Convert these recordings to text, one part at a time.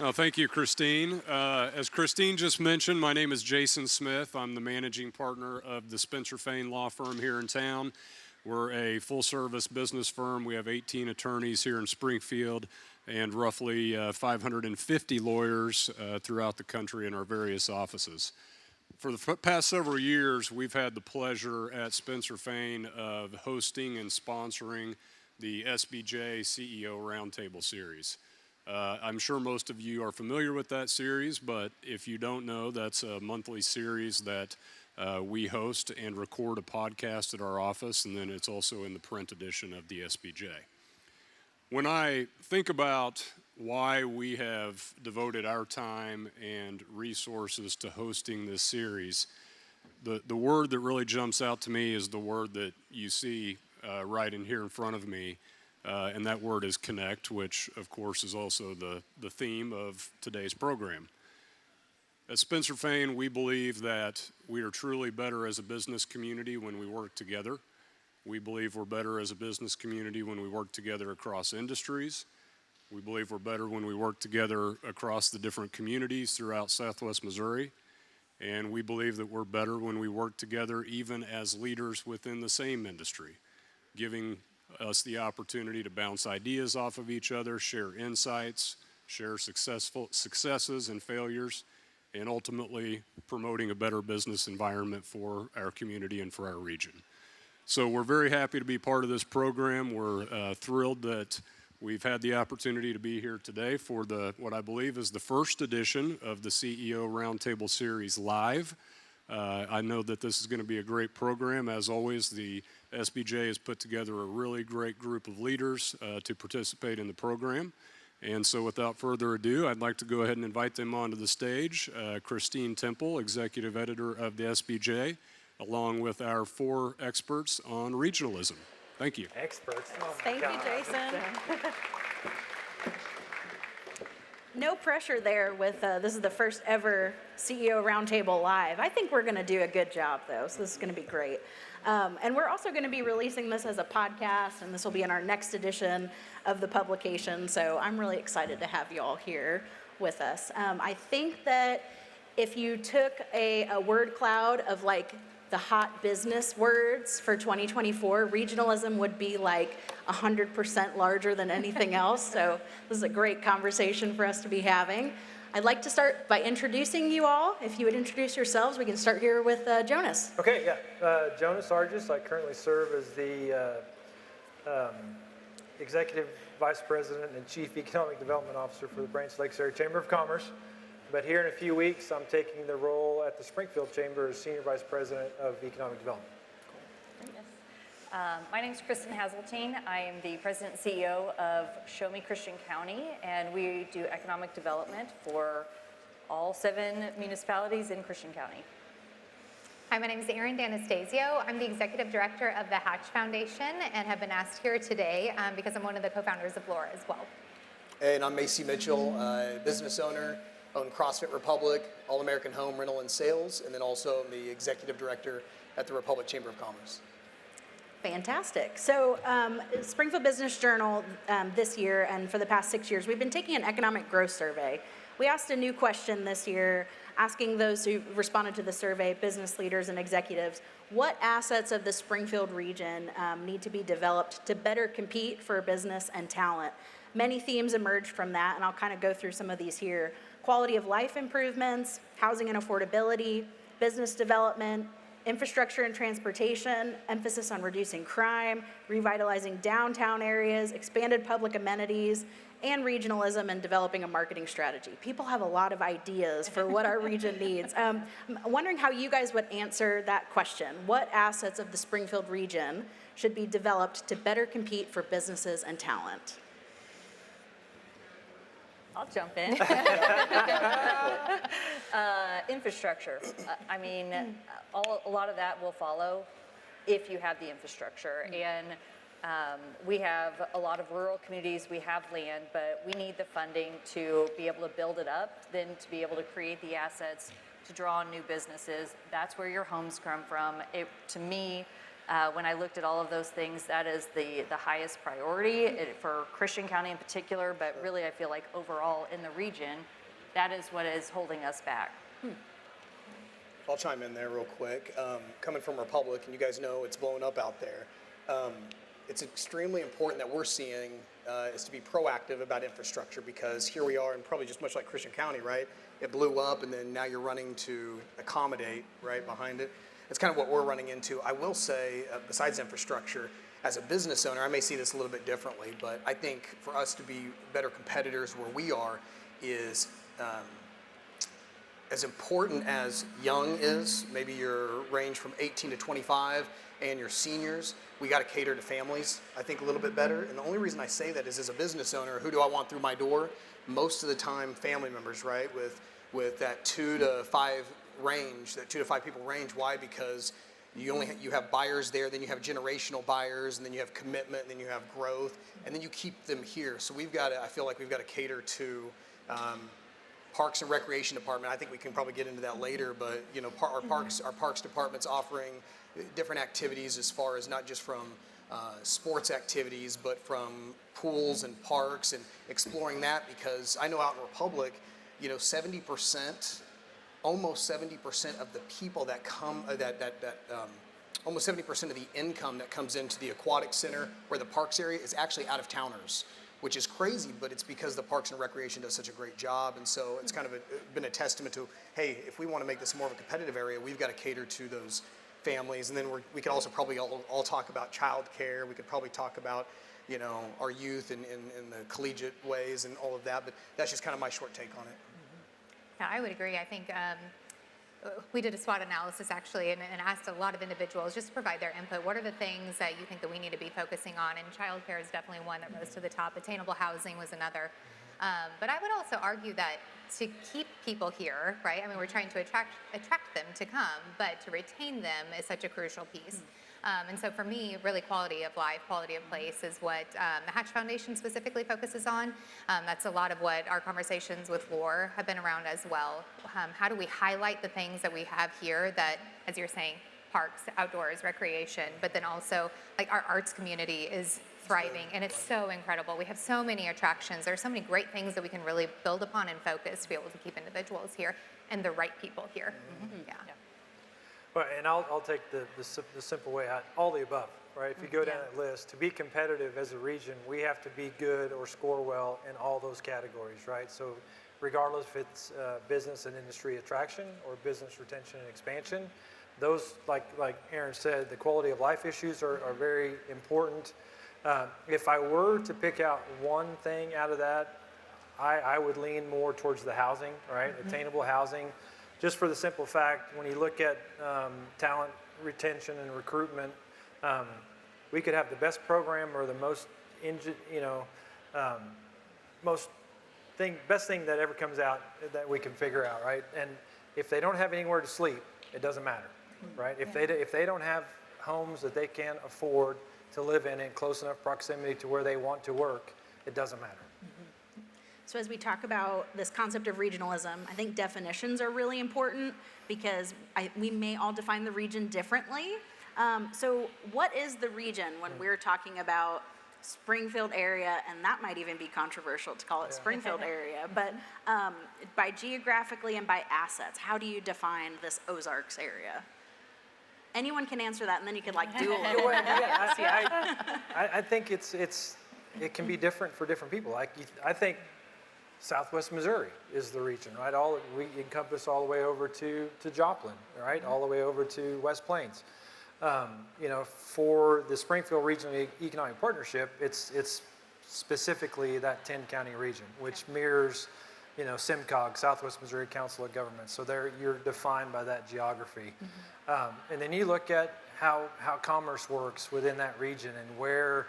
Oh, thank you, Christine. As Christine just mentioned, my name is Jason Smith. I'm the managing partner of the Spencer Fane Law Firm here in town. We're a full-service business firm. We have 18 attorneys here in Springfield and roughly 550 lawyers throughout the country in our various offices. For the past several years, we've had the pleasure at Spencer Fane of hosting and sponsoring the SBJ CEO Roundtable series. I'm sure most of you are familiar with that series, but if you don't know, that's a monthly series that we host and record a podcast at our office, and then it's also in the print edition of the SBJ. When I think about why we have devoted our time and resources to hosting this series, the word that really jumps out to me is the word that you see right in here in front of me, and that word is connect, which of course is also the theme of today's program. At Spencer Fane, we believe that we are truly better as a business community when we work together. We believe we're better as a business community when we work together across industries. We believe we're better when we work together across the different communities throughout Southwest Missouri. And we believe that we're better when we work together even as leaders within the same industry, giving us the opportunity to bounce ideas off of each other, share insights, share successes and failures, and ultimately promoting a better business environment for our community and for our region. So we're very happy to be part of this program. We're thrilled that we've had the opportunity to be here today for what I believe is the first edition of the CEO Roundtable Series live. I know that this is going to be a great program. As always, the SBJ has put together a really great group of leaders to participate in the program. And so without further ado, I'd like to go ahead and invite them onto the stage. Christine Temple, Executive Editor of the SBJ, along with our 4 experts on regionalism. Thank you. Experts. Oh Thank you, Jason. No pressure there with this is the first ever CEO Roundtable Live. I think we're going to do a good job, though, so this is going to be great. And we're also going to be releasing this as a podcast, and this will be in our next edition of the publication, so I'm really excited to have you all here with us. I think that if you took a word cloud of like the hot business words for 2024, regionalism would be like 100% larger than anything else. So this is a great conversation for us to be having. I'd like to start by introducing you all. If you would introduce yourselves, we can start here with Jonas. Okay, yeah. Jonas Arjes. I currently serve as the Executive Vice President and Chief Economic Development Officer for the Branson Lakes Area Chamber of Commerce. But here in a few weeks, I'm taking the role at the Springfield Chamber as Senior Vice President of Economic Development. My name is Kristen Haseltine. I am the President and CEO of Show Me Christian County, and we do economic development for all 7 municipalities in Christian County. Hi, my name is Erin Danastasio. I'm the Executive Director of the Hatch Foundation and have been asked here today because I'm one of the co-founders of LAURA as well. And I'm Macy Mitchell, business owner, own CrossFit Republic, All-American Home Rental and Sales, and then also I'm the Executive Director at the Republic Chamber of Commerce. Fantastic. So Springfield Business Journal this year and for the past 6 years, we've been taking an economic growth survey. We asked a new question this year, asking those who responded to the survey, business leaders and executives, what assets of the Springfield region need to be developed to better compete for business and talent? Many themes emerged from that, and I'll kind of go through some of these here. Quality of life improvements, housing and affordability, business development, infrastructure and transportation, emphasis on reducing crime, revitalizing downtown areas, expanded public amenities, and regionalism and developing a marketing strategy. People have a lot of ideas for what our region needs. I'm wondering how you guys would answer that question. What assets of the Springfield region should be developed to better compete for businesses and talent? I'll jump in. Infrastructure. I mean, a lot of that will follow if you have the infrastructure. And we have a lot of rural communities, we have land, but we need the funding to be able to build it up, then to be able to create the assets to draw on new businesses. That's where your homes come from. To me, When I looked at all of those things, that is the highest priority for Christian County in particular, but really I feel like overall in the region, that is what is holding us back. I'll chime in there real quick. Coming from Republic, and you guys know it's blowing up out there, it's extremely important that we're seeing is to be proactive about infrastructure, because here we are, and probably just much like Christian County, right? It blew up, and then now you're running to accommodate right behind it. It's kind of what we're running into. I will say, besides infrastructure, as a business owner, I may see this a little bit differently, but I think for us to be better competitors where we are is as important as young is, maybe your range from 18 to 25, and your seniors, we got to cater to families, I think, a little bit better. And the only reason I say that is, as a business owner, who do I want through my door? Most of the time, family members, right? With that 2 to 5 range, that 2 to 5 people range. Why? Because you have buyers there, then you have generational buyers, and then you have commitment, and then you have growth, and then you keep them here. So I feel like we've got to cater to Parks and Recreation Department. I think we can probably get into that later, but our parks department's offering different activities, as far as not just from sports activities, but from pools and parks, and exploring that, because I know out in Republic, 70%, almost 70% of the people that come, almost 70% of the income that comes into the aquatic center or the parks area is actually out of towners, which is crazy, but it's because the Parks and Recreation does such a great job. And so it's kind of been a testament to, hey, if we want to make this more of a competitive area, we've got to cater to those families. And then we could also probably all talk about childcare. We could probably talk about, our youth in the collegiate ways and all of that, but that's just kind of my short take on it. Yeah, I would agree. I think we did a SWOT analysis actually and asked a lot of individuals just to provide their input. What are the things that you think that we need to be focusing on? And childcare is definitely one that rose to the top. Attainable housing was another. But I would also argue that to keep people here, right? I mean, we're trying to attract them to come, but to retain them is such a crucial piece. And so for me, really quality of life, quality of place is what the Hatch Foundation specifically focuses on. That's a lot of what our conversations with LOR have been around as well. How do we highlight the things that we have here that, as you're saying, parks, outdoors, recreation, but then also like our arts community is thriving, and it's so incredible. We have so many attractions. There are so many great things that we can really build upon and focus to be able to keep individuals here and the right people here. Yeah. Well, and I'll take the simple way out, all the above, right? If you go down that list, to be competitive as a region, we have to be good or score well in all those categories, right? So regardless if it's business and industry attraction or business retention and expansion, those, like Erin said, the quality of life issues are very important. If I were to pick out one thing out of that, I would lean more towards the housing, right? Attainable housing. Just for the simple fact, when you look at talent retention and recruitment, we could have the best program or the best thing that ever comes out that we can figure out, right? And if they don't have anywhere to sleep, it doesn't matter, right? If they don't have homes that they can afford to live in close enough proximity to where they want to work, it doesn't matter. So as we talk about this concept of regionalism, I think definitions are really important because we may all define the region differently. So what is the region when we're talking about Springfield area, and that might even be controversial to call it Springfield area, but by geographically and by assets, how do you define this Ozarks area? Anyone can answer that, and then you could do a little bit. I think it can be different for different people. I think Southwest Missouri is the region, right? We encompass all the way over to Joplin, right? All the way over to West Plains. For the Springfield Regional Economic Partnership, it's specifically that 10-county region, which mirrors, SIMCOG, Southwest Missouri Council of Governments. So you're defined by that geography. And then you look at how commerce works within that region and where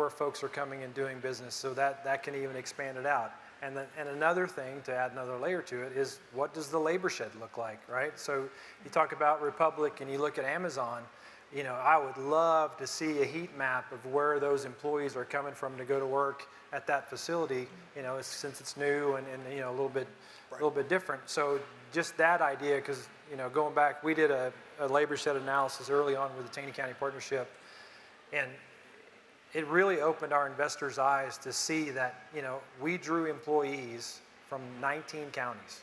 folks are coming and doing business, so that can even expand it out. And another thing, to add another layer to it, is what does the labor shed look like, right? So you talk about Republic and you look at Amazon, I would love to see a heat map of where those employees are coming from to go to work at that facility, since it's new and a little bit different. So just that idea, because, going back, we did a labor shed analysis early on with the Taney County Partnership, and it really opened our investors' eyes to see that, we drew employees from 19 counties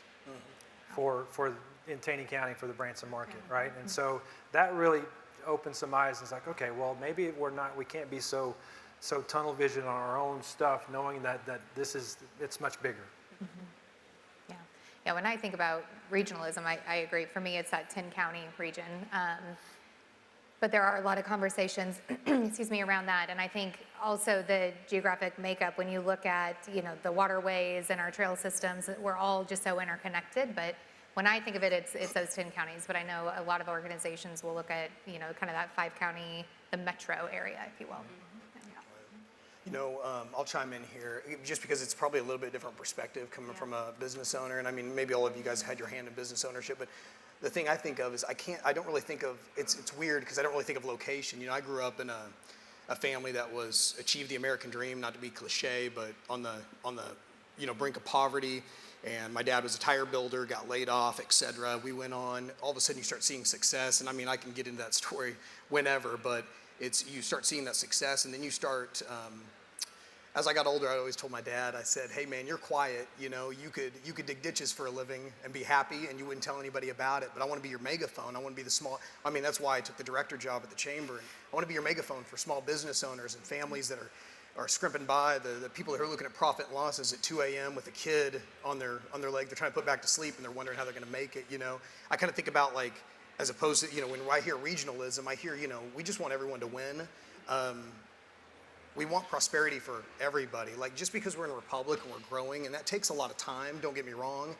in Taney County for the Branson market, right? And so that really opened some eyes, and it's like, okay, well, maybe we can't be so tunnel vision on our own stuff, knowing that it's much bigger. Yeah, when I think about regionalism, I agree. For me, it's that 10-county region. But there are a lot of conversations, around that. And I think also the geographic makeup, when you look at, the waterways and our trail systems, we're all just so interconnected. But when I think of it, it's those 10 counties. But I know a lot of organizations will look at, kind of that 5-county, the metro area, if you will. I'll chime in here just because it's probably a little bit different perspective coming from a business owner. And I mean, maybe all of you guys had your hand in business ownership, but the thing I think of is I don't really think of, it's weird because I don't really think of location. I grew up in a family that achieved the American dream, not to be cliche, but on the brink of poverty. And my dad was a tire builder, got laid off, etc. We went on, all of a sudden you start seeing success. And I mean, I can get into that story whenever, but you start seeing that success, and then you start, as I got older, I always told my dad, I said, hey man, you're quiet, you could dig ditches for a living and be happy and you wouldn't tell anybody about it, but I want to be your megaphone. I want to be that's why I took the director job at the chamber, and I want to be your megaphone for small business owners and families that are scrimping by, the people who are looking at profit and losses at 2 a.m. with a kid on their leg they're trying to put back to sleep, and they're wondering how they're going to make it. I kind of think about, like, as opposed to, when I hear regionalism, I hear, we just want everyone to win. We want prosperity for everybody. Like, just because we're in a republic and we're growing, and that takes a lot of time, don't get me wrong,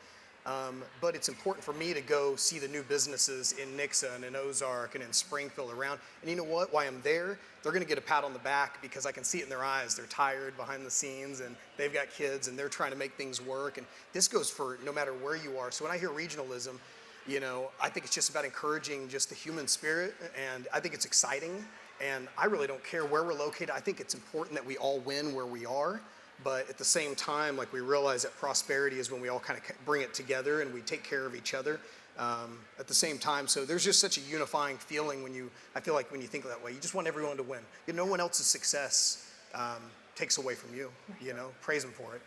but it's important for me to go see the new businesses in Nixa and in Ozark and in Springfield around. And you know what? While I'm there, they're going to get a pat on the back because I can see it in their eyes. They're tired behind the scenes, and they've got kids, and they're trying to make things work. And this goes for no matter where you are. So when I hear regionalism, I think it's just about encouraging just the human spirit, and I think it's exciting. And I really don't care where we're located. I think it's important that we all win where we are, but at the same time, like, we realize that prosperity is when we all kind of bring it together and we take care of each other at the same time. So there's just such a unifying feeling I feel like when you think that way, you just want everyone to win. No one else's success takes away from you, praise them for it,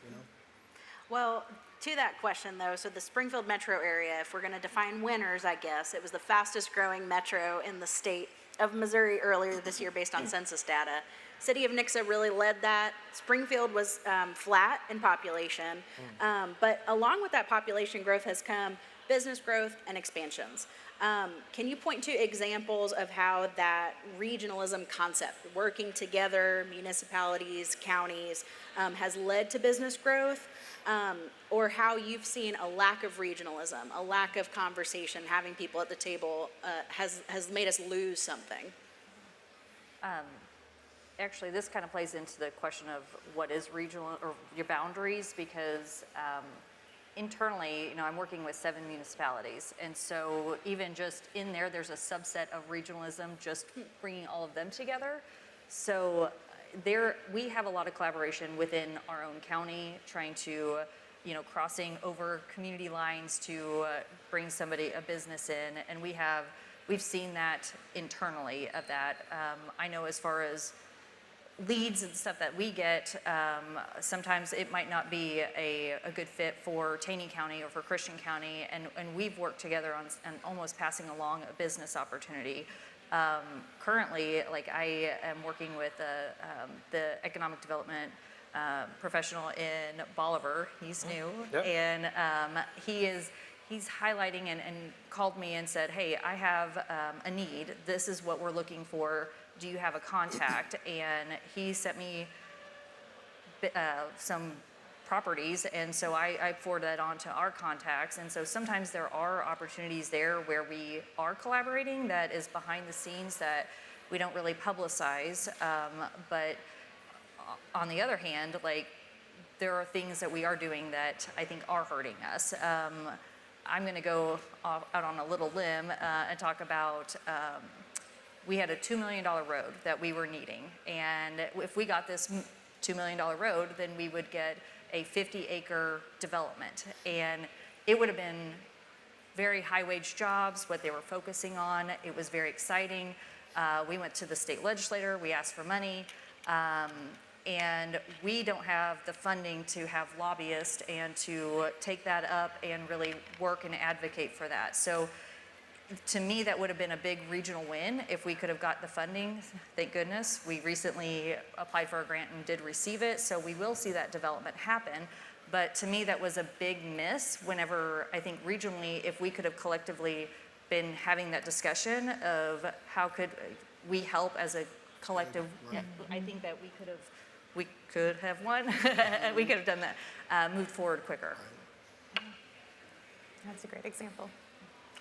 Well, to that question, though, so the Springfield metro area, if we're going to define winners, I guess, it was the fastest growing metro in the state of Missouri earlier this year based on census data. City of Nixa really led that. Springfield was flat in population, but along with that population growth has come business growth and expansions. Can you point to examples of how that regionalism concept, working together, municipalities, counties, has led to business growth? Or how you've seen a lack of regionalism, a lack of conversation, having people at the table has made us lose something? Actually, this kind of plays into the question of what is regional, or your boundaries, because internally, I'm working with 7 municipalities, and so even just in there's a subset of regionalism, just bringing all of them together. So we have a lot of collaboration within our own county, trying to, crossing over community lines to bring a business in, and we've seen that internally of that. I know as far as leads and stuff that we get, sometimes it might not be a good fit for Taney County or for Christian County, and we've worked together on almost passing along a business opportunity. Currently, like, I am working with the economic development professional in Bolivar. He's new, Yep. and he's highlighting and called me and said, hey, I have a need. This is what we're looking for. Do you have a contact? And he sent me some properties, and so I forward that on to our contacts. And so sometimes there are opportunities there where we are collaborating that is behind the scenes that we don't really publicize, but on the other hand, like, there are things that we are doing that I think are hurting us. I'm going to go out on a little limb and talk about we had a $2 million road that we were needing. And if we got this $2 million road, then we would get a 50-acre development. And it would have been very high-wage jobs, what they were focusing on. It was very exciting. We went to the state legislator, we asked for money, and we don't have the funding to have lobbyists and to take that up and really work and advocate for that. So to me, that would have been a big regional win if we could have got the funding. Thank goodness. We recently applied for a grant and did receive it, so we will see that development happen. But to me, that was a big miss whenever, I think regionally, if we could have collectively been having that discussion of how could we help as a collective, I think that we could have won. We could have done that, moved forward quicker. That's a great example.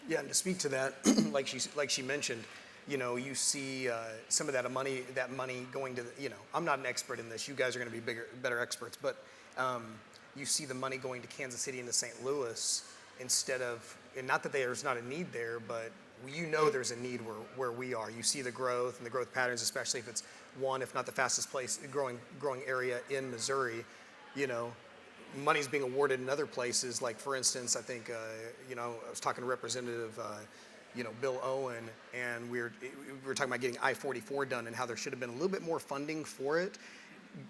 Yeah, and to speak to that, like she mentioned, you know, you see some of that money going to, I'm not an expert in this. You guys are going to be better experts, but you see the money going to Kansas City and to St. Louis instead of, and not that there's not a need there, but there's a need where we are. You see the growth and the growth patterns, especially if it's one, if not the fastest growing area in Missouri. Money's being awarded in other places. Like for instance, I think I was talking to Representative Bill Owen, and we were talking about getting I-44 done and how there should have been a little bit more funding for it,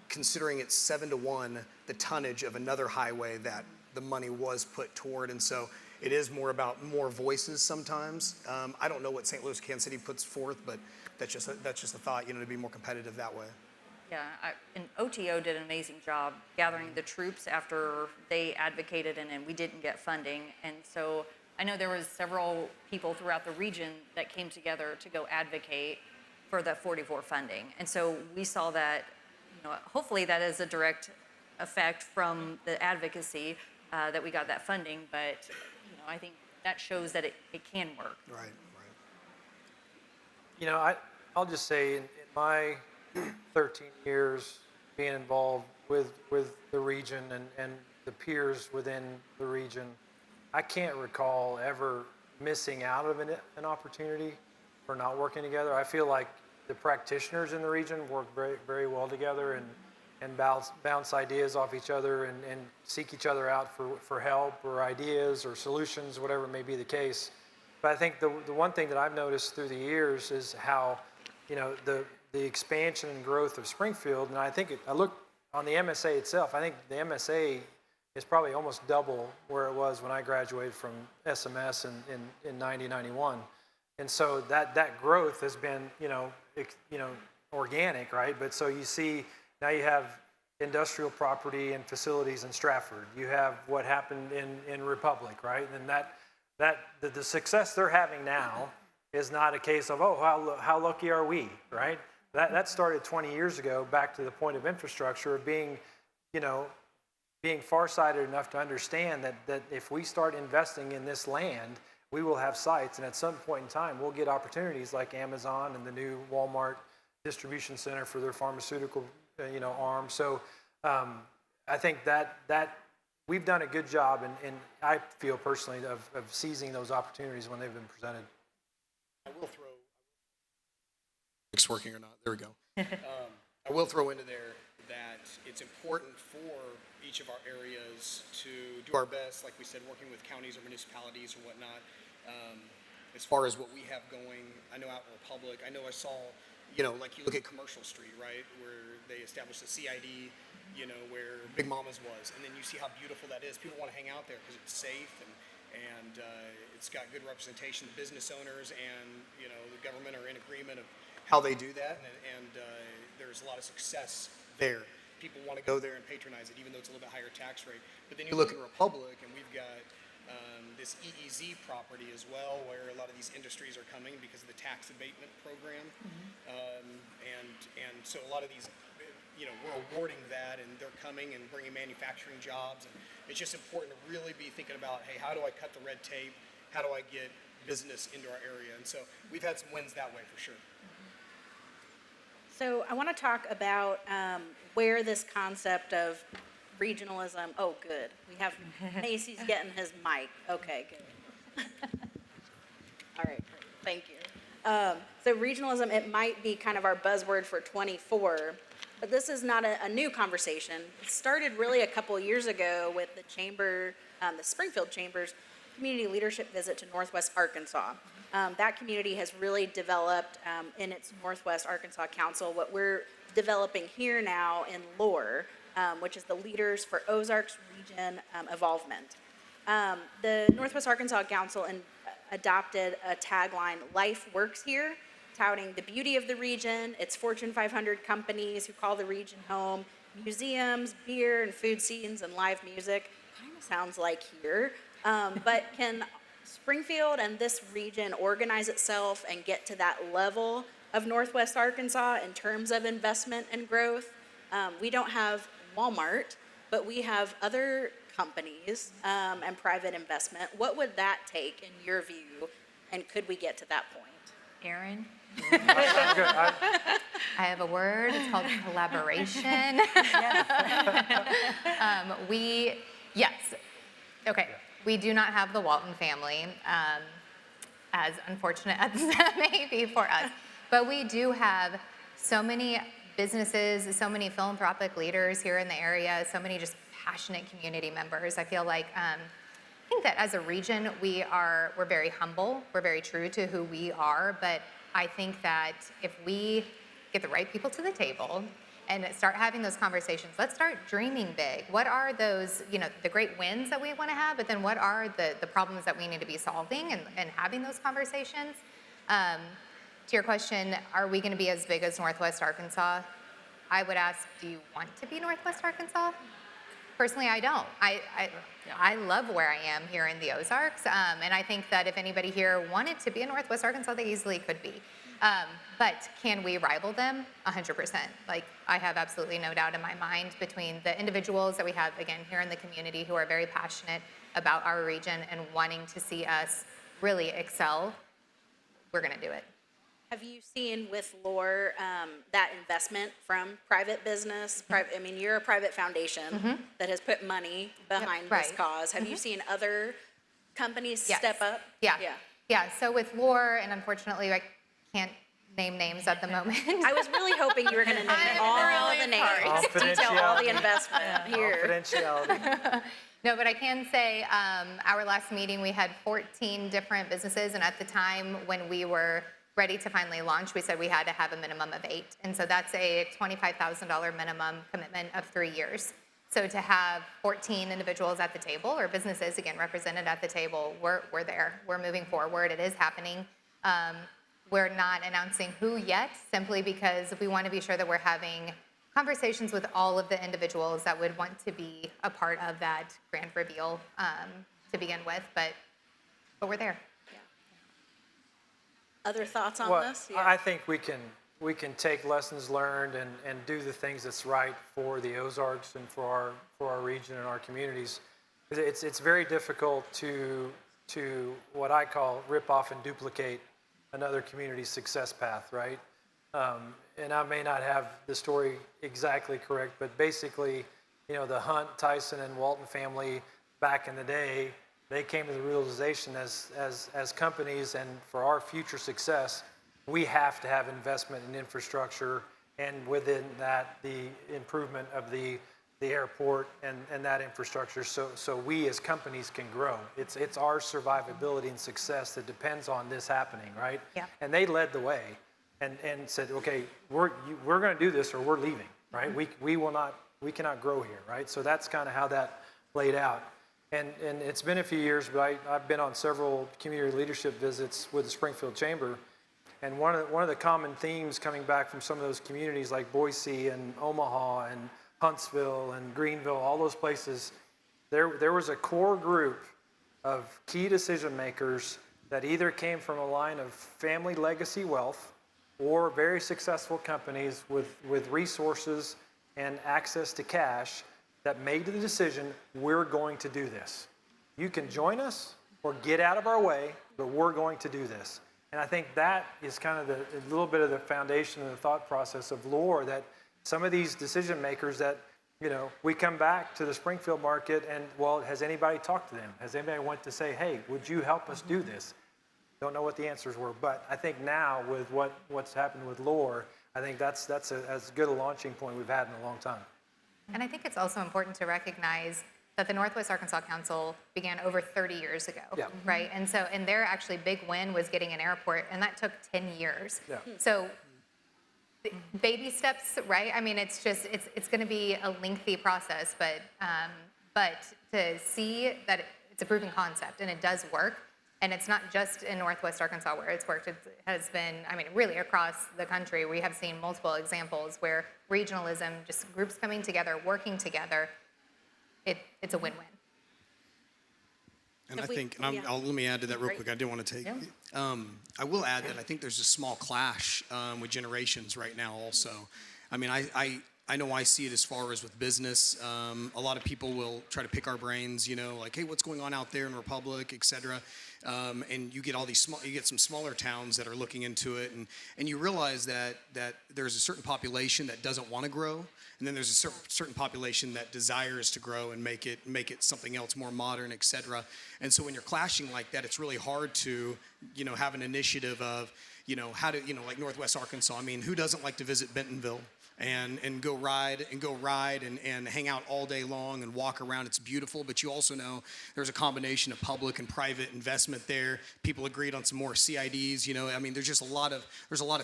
considering it's 7-to-1 the tonnage of another highway that the money was put toward. And so it is more about more voices sometimes. I don't know what St. Louis, Kansas City puts forth, but that's just a thought, to be more competitive that way. Yeah, and OTO did an amazing job gathering the troops after they advocated and we didn't get funding. And so I know there was several people throughout the region that came together to go advocate for the 44 funding. And so we saw that, hopefully that is a direct effect from the advocacy that we got that funding. But, I think that shows that it can work. Right. I'll just say in my 13 years being involved with the region and the peers within the region, I can't recall ever missing out of an opportunity for not working together. I feel like the practitioners in the region work very, very well together and bounce ideas off each other and seek each other out for help or ideas or solutions, whatever may be the case. But I think the one thing that I've noticed through the years is how, the expansion and growth of Springfield, and I look on the MSA itself, I think the MSA is probably almost double where it was when I graduated from SMS in 90-91. And so that growth has been, organic, right? But so you see, now you have industrial property and facilities in Stratford. You have what happened in Republic, right? And the success they're having now is not a case of, how lucky are we, right? That started 20 years ago, back to the point of infrastructure, of being farsighted enough to understand that if we start investing in this land, we will have sites, and at some point in time, we'll get opportunities like Amazon and the new Walmart distribution center for their pharmaceutical, arm. So I think that we've done a good job, and I feel personally of seizing those opportunities when they've been presented. I will throw. It's working or not? There we go. I will throw into there that it's important for each of our areas to do our best, like we said, working with counties or municipalities or whatnot. As far as what we have going, I know out in Republic, I saw, like you look at Commercial Street, right, where they established the CID, where Big Mama's was, and then you see how beautiful that is. People want to hang out there because it's safe and it's got good representation. The business owners and the government are in agreement of how they do that, and there's a lot of success there. People want to go there and patronize it, even though it's a little bit higher tax rate. But then you look at Republic, and we've got this EEZ property as well, where a lot of these industries are coming because of the tax abatement program. And so a lot of these, we're awarding that, and they're coming and bringing manufacturing jobs. And it's just important to really be thinking about, hey, how do I cut the red tape? How do I get business into our area? And so we've had some wins that way for sure. So I want to talk about where this concept of regionalism, oh, good. We have Macy's getting his mic. Okay, good. All right, great. Thank you. So regionalism, it might be kind of our buzzword for 24, but this is not a new conversation. It started really a couple years ago with the chamber, the Springfield Chamber's community leadership visit to Northwest Arkansas. That community has really developed in its Northwest Arkansas Council what we're developing here now in LORE, which is the Leaders for Ozarks Region Evolvement. The Northwest Arkansas Council adopted a tagline, "Life works here," touting the beauty of the region, its Fortune 500 companies who call the region home, museums, beer and food scenes, and live music. Kind of sounds like here. But can Springfield and this region organize itself and get to that level of Northwest Arkansas in terms of investment and growth? We don't have Walmart, but we have other companies and private investment. What would that take in your view, and could we get to that point? Erin? I'm good. I have a word. It's called collaboration. Yes. Okay. We do not have the Walton family, as unfortunate as that may be for us. But we do have so many businesses, so many philanthropic leaders here in the area, so many just passionate community members. I feel like I think that as a region, we're very humble. We're very true to who we are. But I think that if we get the right people to the table and start having those conversations, let's start dreaming big. What are those, the great wins that we want to have, but then what are the problems that we need to be solving and having those conversations? To your question, are we going to be as big as Northwest Arkansas? I would ask, do you want to be Northwest Arkansas? Personally, I don't. I love where I am here in the Ozarks, and I think that if anybody here wanted to be in Northwest Arkansas, they easily could be. But can we rival them? 100%. Like, I have absolutely no doubt in my mind between the individuals that we have, again, here in the community who are very passionate about our region and wanting to see us really excel, we're going to do it. Have you seen with LORE that investment from private business? You're a private foundation that has put money behind this cause. Have you seen other companies step up? Yeah. So with LORE, and unfortunately I can't name names at the moment. I was really hoping you were going to name all the names, detail all the investment here. Confidentiality. No, but I can say our last meeting we had 14 different businesses, and at the time when we were ready to finally launch, we said we had to have a minimum of 8. And so that's a $25,000 minimum commitment of 3 years. So to have 14 individuals at the table, or businesses, again, represented at the table, we're there. We're moving forward. It is happening. We're not announcing who yet, simply because we want to be sure that we're having conversations with all of the individuals that would want to be a part of that grand reveal to begin with. But we're there. Other thoughts on this? I think we can take lessons learned and do the things that's right for the Ozarks and for our region and our communities. It's very difficult to what I call rip off and duplicate another community's success path, right? And I may not have the story exactly correct, but basically, the Hunt, Tyson, and Walton family back in the day, they came to the realization as companies, and for our future success, we have to have investment in infrastructure, and within that, the improvement of the airport and that infrastructure, so we as companies can grow. It's our survivability and success that depends on this happening, right? Yeah. And they led the way and said, okay, we're going to do this or we're leaving, right? We cannot grow here, right? So that's kind of how that played out. And it's been a few years, but I've been on several community leadership visits with the Springfield Chamber. And one of the common themes coming back from some of those communities like Boise and Omaha and Huntsville and Greenville, all those places, there was a core group of key decision makers that either came from a line of family legacy wealth or very successful companies with resources and access to cash that made the decision, we're going to do this. You can join us or get out of our way, but we're going to do this. And I think that is kind of a little bit of the foundation of the thought process of LORE, that some of these decision makers that, we come back to the Springfield market and, well, has anybody talked to them? Has anybody went to say, hey, would you help us do this? Don't know what the answers were, but I think now with what's happened with Lore, I think that's as good a launching point we've had in a long time. And I think it's also important to recognize that the Northwest Arkansas Council began over 30 years ago, Yeah. right? And so, and their actually big win was getting an airport, and that took 10 years. Yeah. So baby steps, right? I mean, it's just, it's going to be a lengthy process, but to see that it's a proven concept and it does work, and it's not just in Northwest Arkansas where it's worked, it has been, I mean, really across the country. We have seen multiple examples where regionalism, just groups coming together, working together, it's a win-win. And If I we- think, and yeah. let me add to that real Great. quick. I didn't want to take. I will add that I think there's a small clash with generations right now. Also, I mean, I know I see it as far as with business. A lot of people will try to pick our brains, you know, like, hey, what's going on out there in Republic, et cetera. And you get all these you get some smaller towns that are looking into it, and you realize that there's a certain population that doesn't want to grow, and then there's a certain population that desires to grow and make it something else more modern, et cetera. And so when you're clashing like that, it's really hard to, you know, have an initiative of, you know, how to, you know, like Northwest Arkansas. I mean, who doesn't like to visit Bentonville? And go ride and hang out all day long and walk around. It's beautiful, but you also know there's a combination of public and private investment there. People agreed on some more CIDs. You know, I mean, there's a lot of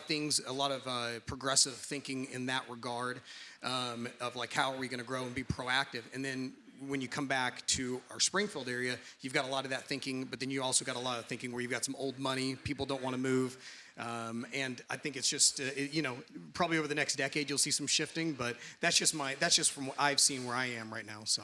things, a lot of progressive thinking in that regard of like how are we going to grow and be proactive. And then when you come back to our Springfield area, you've got a lot of that thinking, but then you also got a lot of thinking where you've got some old money. People don't want to move. And I think it's just, you know, probably over the next decade you'll see some shifting, but that's just from what I've seen where I am right now. So,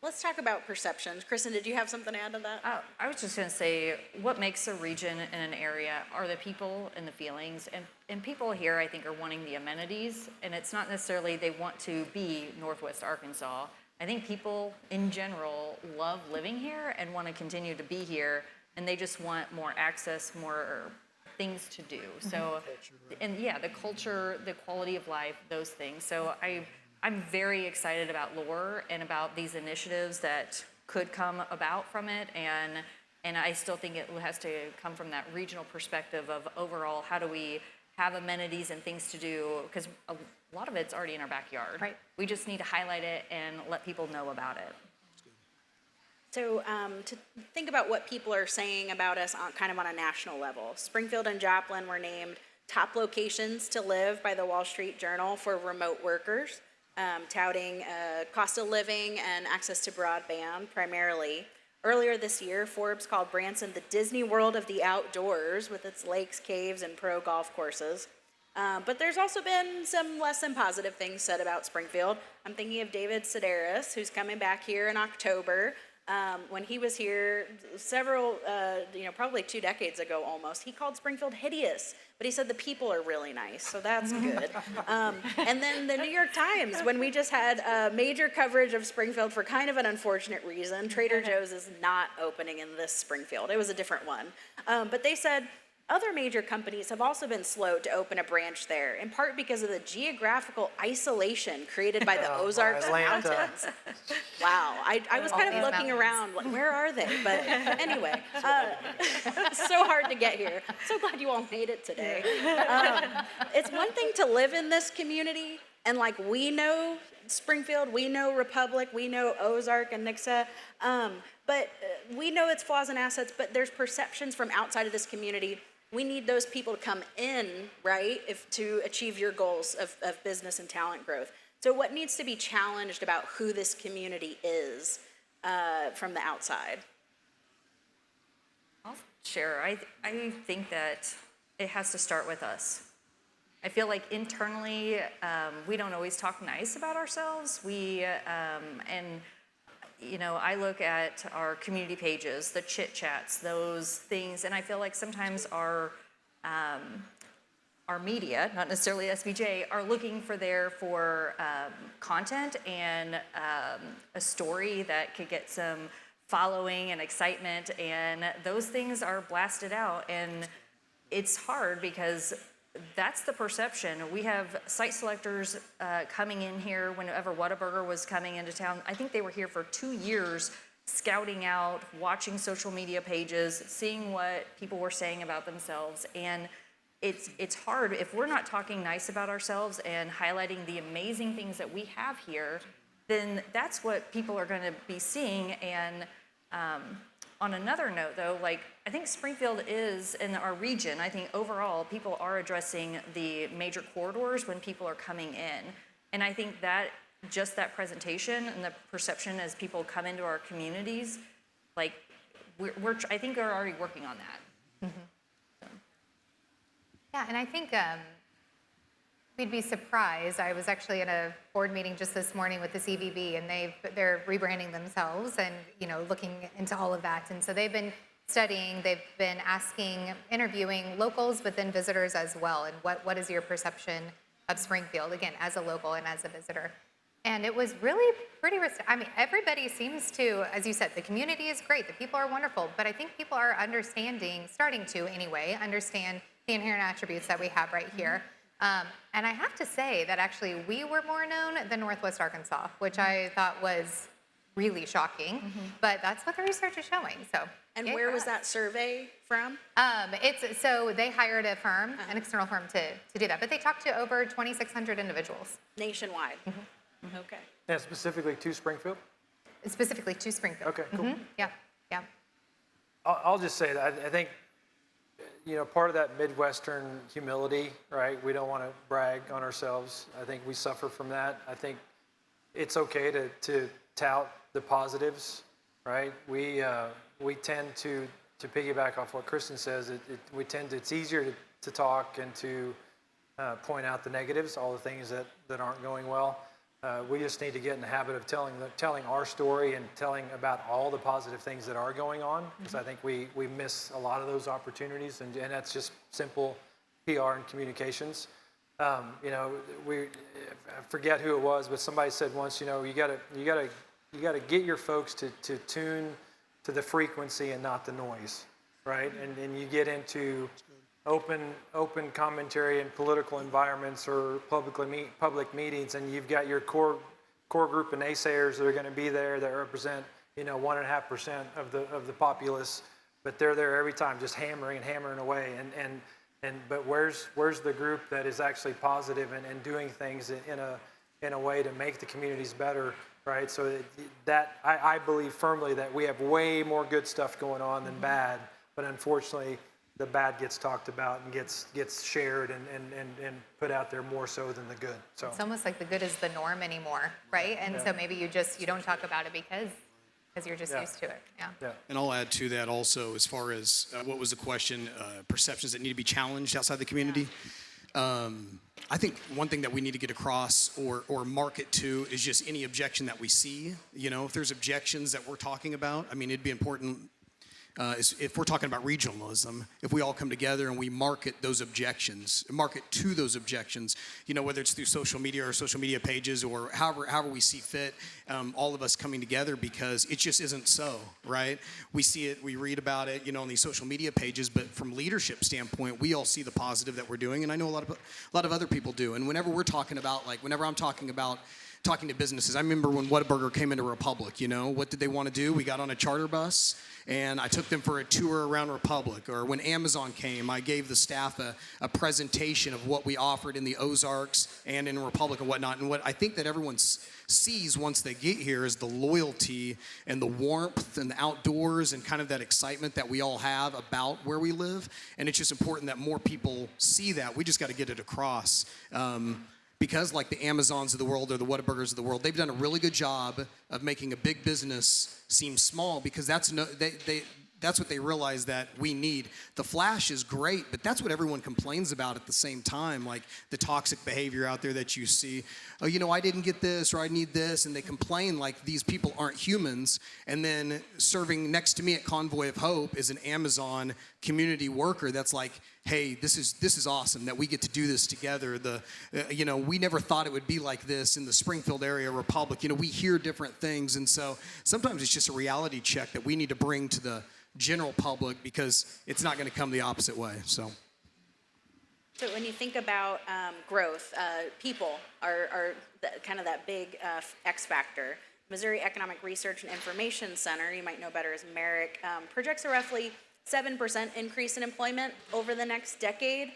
Let's talk about perceptions. Kristen, did you have something to add to that? I was just going to say, what makes a region in an area are the people and the feelings. And people here, I think, are wanting the amenities. And it's not necessarily they want to be Northwest Arkansas. I think people in general love living here and want to continue to be here. And they just want more access, more things to do. So, and yeah, the culture, the quality of life, those things. So I'm very excited about Lore and about these initiatives that could come about from it. And I still think it has to come from that regional perspective of overall, how do we have amenities and things to do? Because a lot of it's already in our backyard. Right. We just need to highlight it and let people know about it. So to think about what people are saying about us kind of on a national level, Springfield and Joplin were named top locations to live by the Wall Street Journal for remote workers, touting cost of living and access to broadband primarily. Earlier this year, Forbes called Branson the Disney World of the outdoors with its lakes, caves, and pro golf courses. But there's also been some less than positive things said about Springfield. I'm thinking of David Sedaris, who's coming back here in October. When he was here several, probably 2 decades ago almost, he called Springfield hideous, but he said the people are really nice, so that's good. And then the New York Times, when we just had major coverage of Springfield for kind of an unfortunate reason, Trader Joe's is not opening in this Springfield. It was a different one. But they said, other major companies have also been slow to open a branch there, in part because of the geographical isolation created by the Ozarks Atlanta. Mountains. Wow, I was kind of these looking mountains. around, like, where are they? But anyway, it's so hard to get here. So glad you all made it today. It's one thing to live in this community, and like we know Springfield, we know Republic, we know Ozark and Nixa, but we know its flaws and assets, but there's perceptions from outside of this community. We need those people to come in, right, to achieve your goals of business and talent growth. So what needs to be challenged about who this community is from the outside? I'll share. I think that it has to start with us. I feel like internally, we don't always talk nice about ourselves. I look at our community pages, the chit chats, those things, and I feel like sometimes our media, not necessarily SBJ, are looking for content and a story that could get some following and excitement, and those things are blasted out, and it's hard because that's the perception. We have site selectors coming in here whenever Whataburger was coming into town. I think they were here for 2 years scouting out, watching social media pages, seeing what people were saying about themselves. And it's hard if we're not talking nice about ourselves and highlighting the amazing things that we have here, then that's what people are going to be seeing. And on another note, though, like, I think Springfield is, in our region, I think overall people are addressing the major corridors when people are coming in. And I think that just that presentation and the perception as people come into our communities, like, I think we're already working on that. Yeah, and I think we'd be surprised. I was actually at a board meeting just this morning with the CVB, and they're rebranding themselves and, you know, looking into all of that. And so they've been studying, they've been asking, interviewing locals, but then visitors as well. And what is your perception of Springfield, again, as a local and as a visitor? And it was really pretty, I mean, everybody seems to, as you said, the community is great, the people are wonderful, but I think people are starting to anyway, understand the inherent attributes that we have right here. And I have to say that actually we were more known than Northwest Arkansas, which I thought was really shocking, but that's what the research is showing. So. And where was that survey from? So they hired a firm, an external firm to do that, but they talked to over 2,600 individuals. Nationwide. Okay. And specifically to Springfield? Specifically to Springfield. Okay, cool. Yeah. I'll just say that I think, you know, part of that Midwestern humility, right? We don't want to brag on ourselves. I think we suffer from that. I think it's okay to tout the positives, right? We tend to piggyback off what Kristen says. It's easier to talk and to point out the negatives, all the things that aren't going well. We just need to get in the habit of telling our story and telling about all the positive things that are going on, because I think we miss a lot of those opportunities, and that's just simple PR and communications. You know, I forget who it was, but somebody said once, you know, you gotta get your folks to tune to the frequency and not the noise, right? And you get into open commentary in political environments or public meetings, and you've got your core group of naysayers that are going to be there that represent, you know, 1.5% of the populace, but they're there every time, just hammering away. But where's the group that is actually positive and doing things in a way to make the communities better, right? So I believe firmly that we have way more good stuff going on than bad, but unfortunately, the bad gets talked about and gets shared and put out there more so than the good. So it's almost like the good is the norm anymore, right? And so maybe you don't talk about it because you're just used to it. Yeah. And I'll add to that also, as far as what was the question, perceptions that need to be challenged outside the community. I think one thing that we need to get across or market to is just any objection that we see. You know, if there's objections that we're talking about, I mean, it'd be important. If we're talking about regionalism, if we all come together and we market to those objections, you know, whether it's through social media or social media pages or however we see fit, all of us coming together, because it just isn't so, right? We see it, we read about it, you know, on these social media pages, but from leadership standpoint, we all see the positive that we're doing, and I know a lot of other people do. And whenever we're talking about, like, whenever I'm talking to businesses, I remember when Whataburger came into Republic, you know, what did they want to do? We got on a charter bus and I took them for a tour around Republic. Or when Amazon came, I gave the staff a presentation of what we offered in the Ozarks and in Republic and whatnot. And what I think that everyone sees once they get here is the loyalty and the warmth and the outdoors and kind of that excitement that we all have about where we live. And it's just important that more people see that. We just got to get it across. Because like the Amazons of the world or the Whataburgers of the world, they've done a really good job of making a big business seem small, because that's what they realize that we need. The flash is great, but that's what everyone complains about at the same time, like the toxic behavior out there that you see. Oh, you know, I didn't get this, or I need this, and they complain like these people aren't humans. And then serving next to me at Convoy of Hope is an Amazon community worker that's like, hey, this is awesome that we get to do this together. You know, we never thought it would be like this in the Springfield area Republic. You know, we hear different things, and so sometimes it's just a reality check that we need to bring to the general public, because it's not going to come the opposite way. So when you think about growth, people are kind of that big X factor. Missouri Economic Research and Information Center, you might know better as MERIC, projects a roughly 7% increase in employment over the next decade.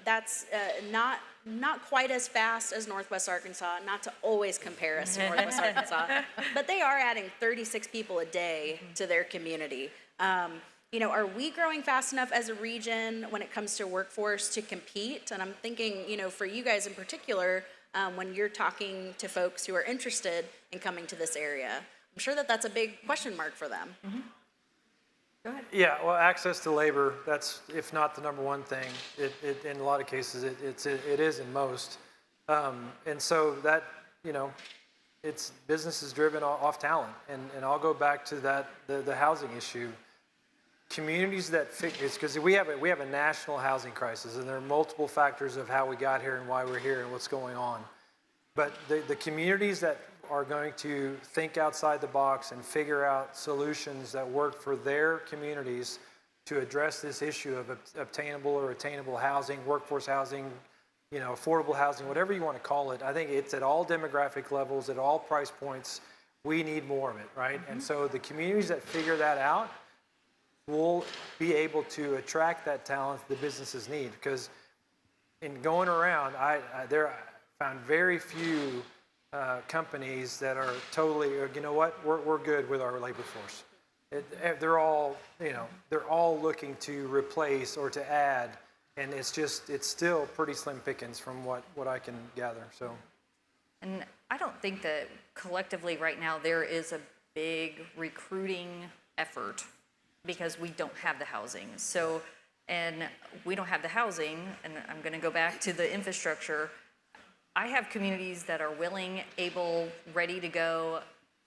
That's not quite as fast as Northwest Arkansas, not to always compare us to Northwest Arkansas, but they are adding 36 people a day to their community. Are we growing fast enough as a region when it comes to workforce to compete? And I'm thinking, for you guys in particular, when you're talking to folks who are interested in coming to this area, I'm sure that that's a big question mark for them. Mm-hmm. Go ahead. Yeah, well, access to labor, that's, if not the number one thing, in a lot of cases, it is in most. And so that, it's business is driven off talent. And I'll go back to that, the housing issue. Communities that it's because we have a national housing crisis, and there are multiple factors of how we got here and why we're here and what's going on. But the communities that are going to think outside the box and figure out solutions that work for their communities to address this issue of obtainable or attainable housing, workforce housing, affordable housing, whatever you want to call it. I think it's at all demographic levels, at all price points. We need more of it, right? Mm-hmm. And so the communities that figure that out will be able to attract that talent the businesses need. Because in going around, I found very few companies that are totally, we're good with our labor force. They're all looking to replace or to add, and it's still pretty slim pickings from what I can gather. So, and I don't think that collectively right now there is a big recruiting effort because we don't have the housing. So, and we don't have the housing, and I'm going to go back to the infrastructure. I have communities that are willing, able, ready to go.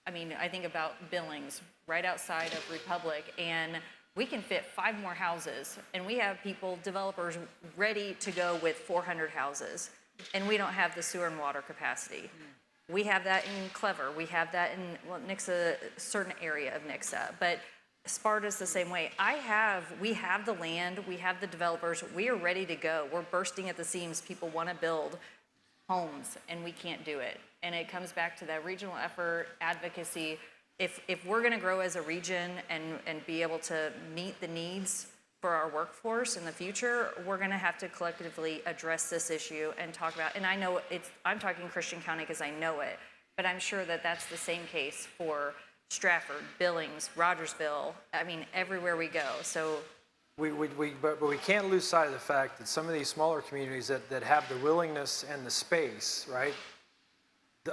I mean, I think about Billings, right outside of Republic, and we can fit 5 more houses, and we have developers ready to go with 400 houses, and we don't have the sewer and water capacity. We have that in Clever. We have that in Nixa, a certain area of Nixa, but Sparta's the same way. We have the land, we have the developers, we are ready to go. We're bursting at the seams. People want to build homes, and we can't do it. And it comes back to that regional effort, advocacy. If we're going to grow as a region and be able to meet the needs for our workforce in the future, we're going to have to collectively address this issue and talk about, and I know I'm talking Christian County because I know it, but I'm sure that that's the same case for Stratford, Billings, Rogersville, I mean, everywhere we go. So but we can't lose sight of the fact that some of these smaller communities that have the willingness and the space, right?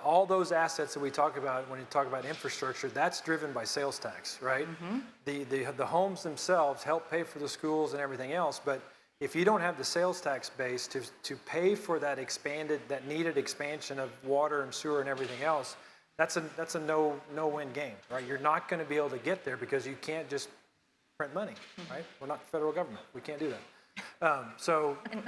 All those assets that we talk about when you talk about infrastructure, that's driven by sales tax, right? Mm-hmm. The homes themselves help pay for the schools and everything else, but if you don't have the sales tax base to pay for that needed expansion of water and sewer and everything else, that's a no-win game, right? You're not going to be able to get there because you can't just print money, right? We're not the federal government. We can't do that.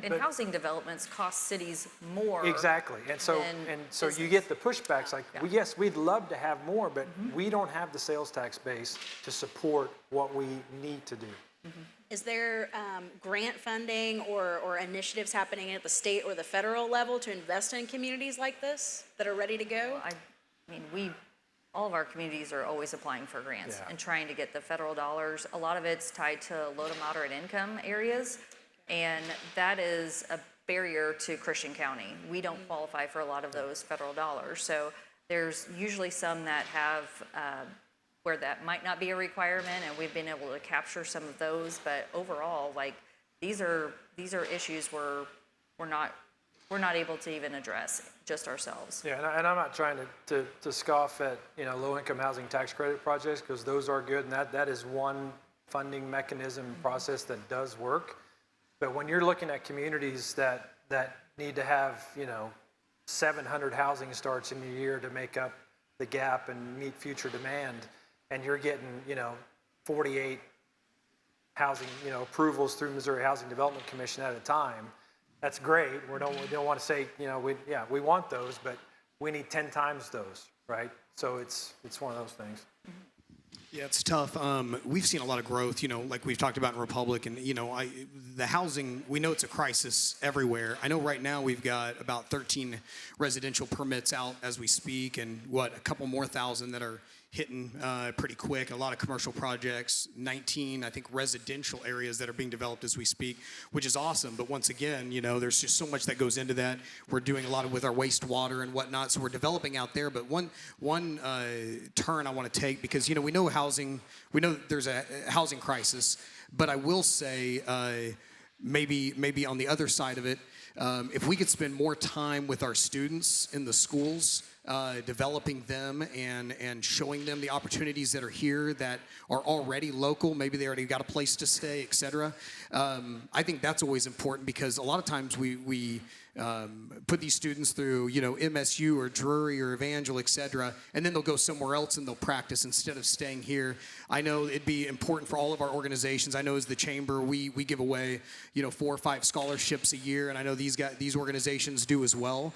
And housing developments cost cities more. Exactly, and so you get the pushbacks like, yeah. Yes, we'd love to have more, but we don't have the sales tax base to support what we need to do. Mm-hmm. Is there grant funding or initiatives happening at the state or the federal level to invest in communities like this that are ready to go? I mean, all of our communities are always applying for grants and trying to get the federal dollars. A lot of it's tied to low to moderate income areas, and that is a barrier to Christian County. We don't qualify for a lot of those federal dollars. So there's usually some that have where that might not be a requirement, and we've been able to capture some of those. But overall, like these are issues we're not able to even address just ourselves. Yeah, and I'm not trying to scoff at low-income housing tax credit projects, because those are good, and that is one funding mechanism process that does work. But when you're looking at communities that need to have 700 housing starts in a year to make up the gap and meet future demand, and you're getting 48 housing approvals through Missouri Housing Development Commission at a time. That's great. We don't want to say, we want those, but we need 10 times those, right? So it's one of those things. Yeah, it's tough. We've seen a lot of growth, like we've talked about in Republic, and the housing. We know it's a crisis everywhere. I know right now we've got about 13 residential permits out as we speak, and a couple more thousand that are hitting pretty quick. A lot of commercial projects, 19, I think, residential areas that are being developed as we speak, which is awesome. But once again, there's just so much that goes into that. We're doing a lot with our wastewater and whatnot, so we're developing out there. But one turn I want to take, because we know housing, we know that there's a housing crisis, but I will say maybe on the other side of it, if we could spend more time with our students in the schools, developing them and showing them the opportunities that are here that are already local. Maybe they already got a place to stay, et cetera. I think that's always important, because a lot of times we put these students through, MSU or Drury or Evangel, et cetera, and then they'll go somewhere else and they'll practice instead of staying here. I know it'd be important for all of our organizations. I know as the chamber, we give away, 4 or 5 scholarships a year, and I know these organizations do as well.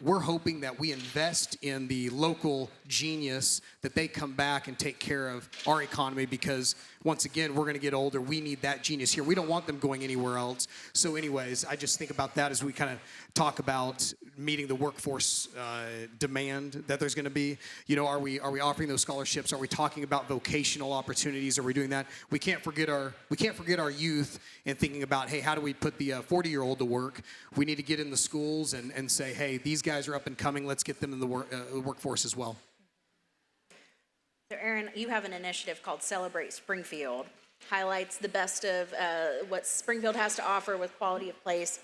We're hoping that we invest in the local genius, that they come back and take care of our economy, because once again, we're going to get older. We need that genius here. We don't want them going anywhere else. So anyways, I just think about that as we kind of talk about meeting the workforce demand that there's going to be. Are we offering those scholarships? Are we talking about vocational opportunities? Are we doing that? We can't forget our youth and thinking about, hey, how do we put the 40-year-old to work? We need to get in the schools and say, hey, these guys are up and coming. Let's get them in the workforce as well. So Erin, you have an initiative called Celebrate Springfield, highlights the best of what Springfield has to offer with quality of place.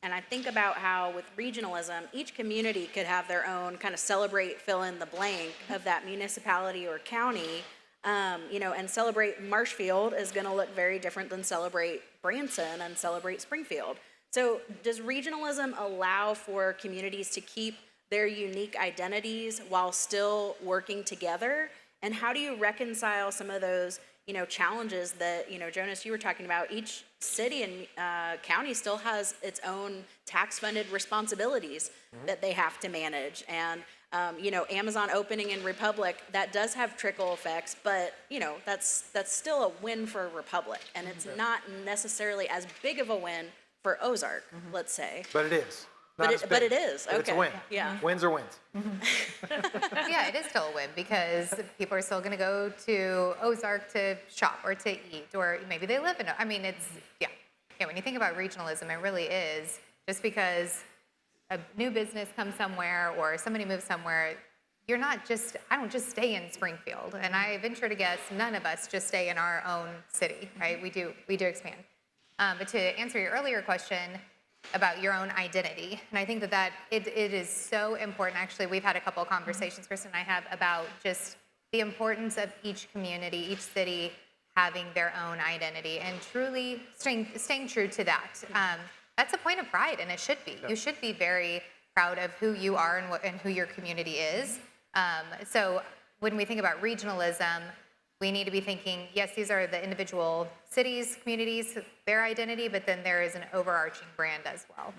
And I think about how with regionalism, each community could have their own kind of celebrate, fill in the blank of that municipality or county. And Celebrate Marshfield is going to look very different than Celebrate Branson and Celebrate Springfield. So does regionalism allow for communities to keep their unique identities while still working together? And how do you reconcile some of those, challenges that, Jonas, you were talking about? Each city and county still has its own tax-funded responsibilities that they have to manage. And, Amazon opening in Republic, that does have trickle effects, but, that's still a win for Republic. And it's not necessarily as big of a win for Ozark, let's say. But it is. But it is. But it's a win. Yeah. Wins are wins. Yeah, it is still a win, because people are still going to go to Ozark to shop or to eat, or maybe they live in it. I mean, when you think about regionalism, it really is just because a new business comes somewhere or somebody moves somewhere. I don't just stay in Springfield, and I venture to guess none of us just stay in our own city, right? We do expand. But to answer your earlier question about your own identity, and I think that it is so important. Actually, we've had a couple of conversations, Kristen and I have, about just the importance of each community, each city having their own identity, and truly staying true to that. That's a point of pride, and it should be. You should be very proud of who you are and who your community is. So when we think about regionalism, we need to be thinking, yes, these are the individual cities, communities, their identity, but then there is an overarching brand as well.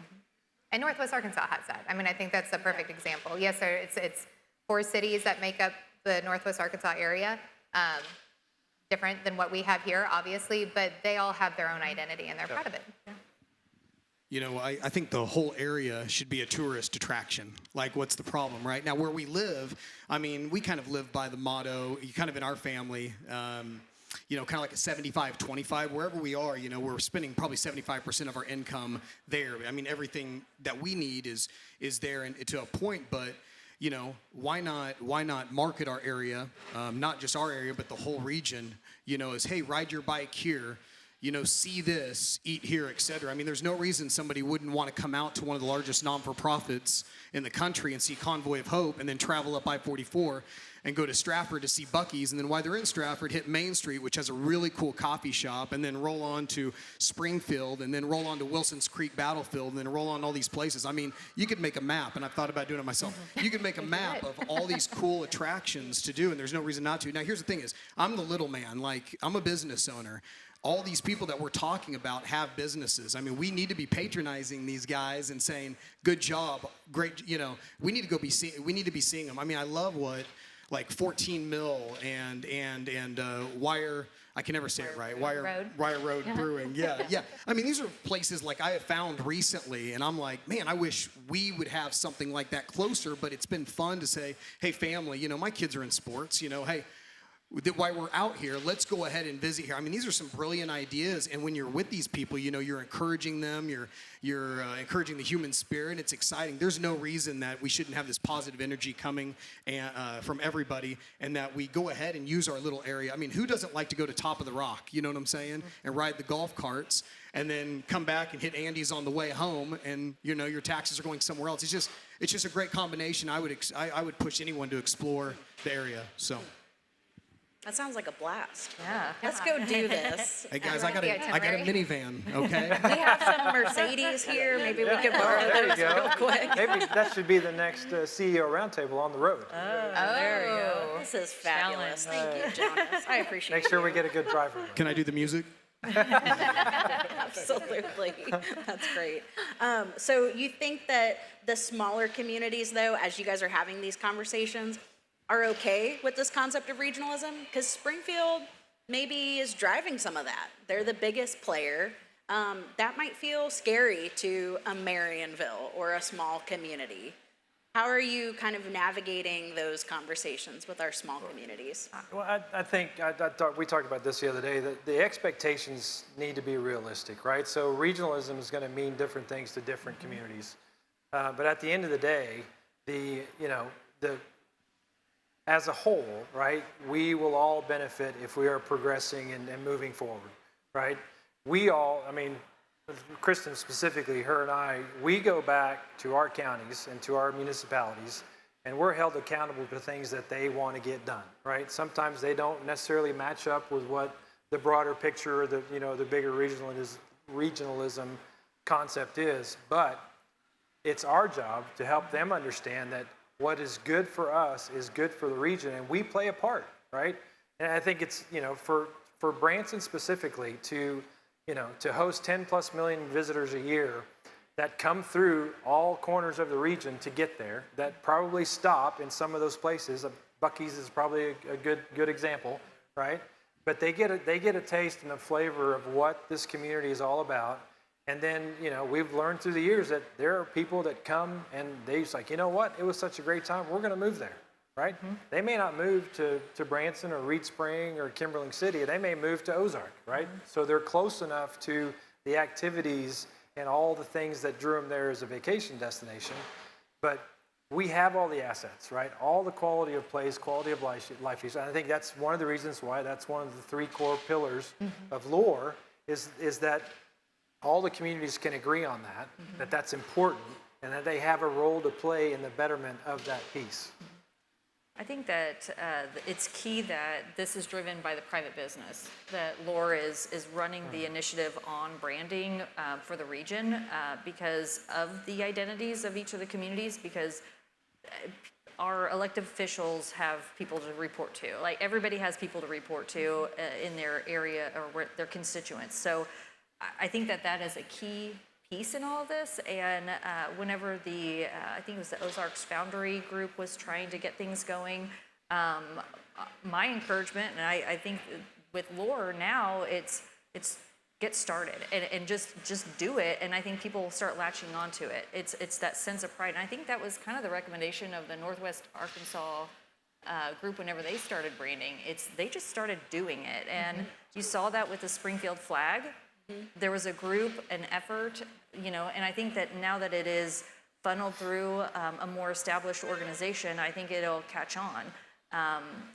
And Northwest Arkansas has that. I mean, I think that's a perfect example. Yes, it's 4 cities that make up the Northwest Arkansas area, different than what we have here, obviously, but they all have their own identity, and they're proud of it. I think the whole area should be a tourist attraction. Like, what's the problem, right? Now, where we live, I mean, we kind of live by the motto, kind of in our family, kind of like a 75-25. Wherever we are, we're spending probably 75% of our income there. I mean, everything that we need is there and to a point, but why not market our area, not just our area, but the whole region, as, hey, ride your bike here, see this, eat here, et cetera. I mean, there's no reason somebody wouldn't want to come out to one of the largest non-for-profits in the country and see Convoy of Hope, and then travel up I-44 and go to Stratford to see Buc-ee's, and then while they're in Stratford, hit Main Street, which has a really cool coffee shop, and then roll on to Springfield, and then roll on to Wilson's Creek Battlefield, and then roll on all these places. I mean, you could make a map, and I've thought about doing it myself. You could make a map of all these cool attractions to do, and there's no reason not to. Now, here's the thing is, I'm the little man. Like, I'm a business owner. All these people that we're talking about have businesses. I mean, we need to be patronizing these guys and saying, good job, great, we need to be seeing them. I mean, I love what, like 14 Mill and Wire. I can never say it right. Wire Road Brewing. Yeah, yeah. I mean, these are places like I have found recently, and I'm like, man, I wish we would have something like that closer. But it's been fun to say, hey, family, you know, my kids are in sports. You know, hey, while we're out here, let's go ahead and visit here. I mean, these are some brilliant ideas, and when you're with these people, you know, you're encouraging them, you're encouraging the human spirit. It's exciting. There's no reason that we shouldn't have this positive energy coming from everybody, and that we go ahead and use our little area. I mean, who doesn't like to go to Top of the Rock, you know what I'm saying, and ride the golf carts, and then come back and hit Andy's on the way home, and you know your taxes are going somewhere else. It's just a great combination. I would push anyone to explore the area. So. That sounds like a blast. Yeah. Let's go do this. Hey guys, I got a minivan, okay? We have some Mercedes here. Maybe we could borrow There you those go. real quick. Maybe that should be the next CEO Roundtable on the road. There you go. This is fabulous. Challenge. Thank you, Jonas. I appreciate Make sure we get a good driver. Can I do the music? Absolutely. That's great. So you think that the smaller communities, though, as you guys are having these conversations, are okay with this concept of regionalism? Because Springfield maybe is driving some of that. They're the biggest player. That might feel scary to a Marionville or a small community. How are you kind of navigating those conversations with our small communities? Well, I think we talked about this the other day, that the expectations need to be realistic, right? So regionalism is going to mean different things to different communities. But at the end of the day, as a whole, right, we will all benefit if we are progressing and moving forward, right? Kristen specifically, her and I, we go back to our counties and to our municipalities, and we're held accountable to things that they want to get done, right? Sometimes they don't necessarily match up with what the broader picture or the bigger regionalism concept is, but it's our job to help them understand that what is good for us is good for the region, and we play a part, right? And I think it's, for Branson specifically to host 10 plus million visitors a year that come through all corners of the region to get there, that probably stop in some of those places. Buc-ee's is probably a good example, right? But they get a taste and a flavor of what this community is all about. And then, we've learned through the years that there are people that come and they're just like, you know what, it was such a great time, we're going to move there, right? Mm-hmm. They may not move to Branson or Reed Spring or Kimberling City. They may move to Ozark, right? Mm-hmm. So they're close enough to the activities and all the things that drew them there as a vacation destination. But we have all the assets, right? All the quality of place, quality of life. And I think that's one of the reasons why that's one of the three core pillars of LORE is that all the communities can agree on that, that's important, and that they have a role to play in the betterment of that piece. I think that it's key that this is driven by the private business, that LORE is running the initiative on branding for the region because of the identities of each of the communities, because our elected officials have people to report to. Like, everybody has people to report to in their area or their constituents. So I think that is a key piece in all of this. And whenever I think it was the Ozarks Foundry group was trying to get things going, my encouragement, and I think with LORE now, it's get started and just do it. And I think people will start latching onto it. It's that sense of pride. And I think that was kind of the recommendation of the Northwest Arkansas group whenever they started branding. They just started doing it. And you saw that with the Springfield flag. There was a group, an effort, and I think that now that it is funneled through a more established organization, I think it'll catch on.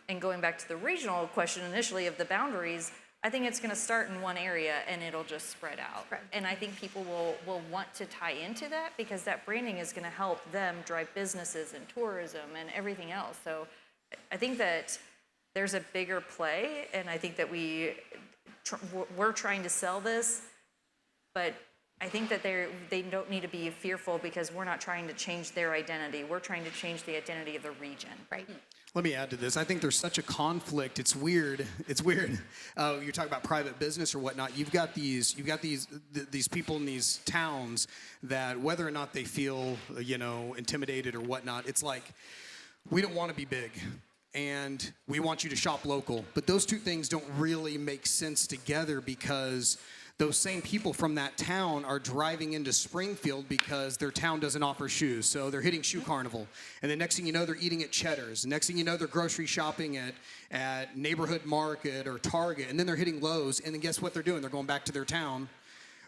And going back to the regional question initially of the boundaries, I think it's going to start in one area and it'll just spread out. And I think people will want to tie into that because that branding is going to help them drive businesses and tourism and everything else. So I think that there's a bigger play, and I think that we're trying to sell this, but I think that they don't need to be fearful because we're not trying to change their identity. We're trying to change the identity of the region. Right. Let me add to this. I think there's such a conflict. It's weird. You're talking about private business or whatnot. You've got these people in these towns that, whether or not they feel intimidated or whatnot, it's like, we don't want to be big. and we want you to shop local. But those two things don't really make sense together, because those same people from that town are driving into Springfield because their town doesn't offer shoes. So they're hitting Shoe Carnival. And the next thing you know, they're eating at Cheddar's. The next thing you know, they're grocery shopping at Neighborhood Market or Target. And then they're hitting Lowe's. And then guess what they're doing? They're going back to their town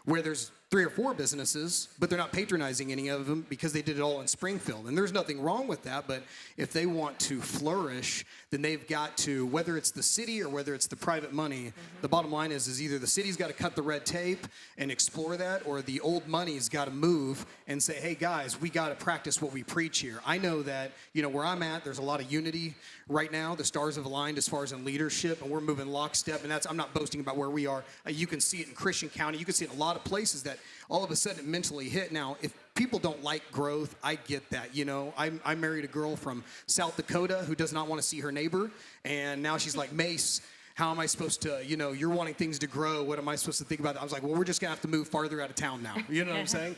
where there's 3 or 4 businesses, but they're not patronizing any of them because they did it all in Springfield. And there's nothing wrong with that, but if they want to flourish, then they've got to, whether it's the city or whether it's the private money, the bottom line is either the city's got to cut the red tape and explore that, or the old money's got to move and say, hey guys, we got to practice what we preach here. I know that, where I'm at, there's a lot of unity right now. The stars have aligned as far as in leadership, and we're moving lockstep, and I'm not boasting about where we are. You can see it in Christian County. You can see it in a lot of places that all of a sudden it mentally hit. Now, if people don't like growth, I get that. I married a girl from South Dakota who does not want to see her neighbor, and now she's like, Mace, how am I supposed to, you're wanting things to grow. What am I supposed to think about that? I was like, well, we're just going to have to move farther out of town now. You know what I'm saying?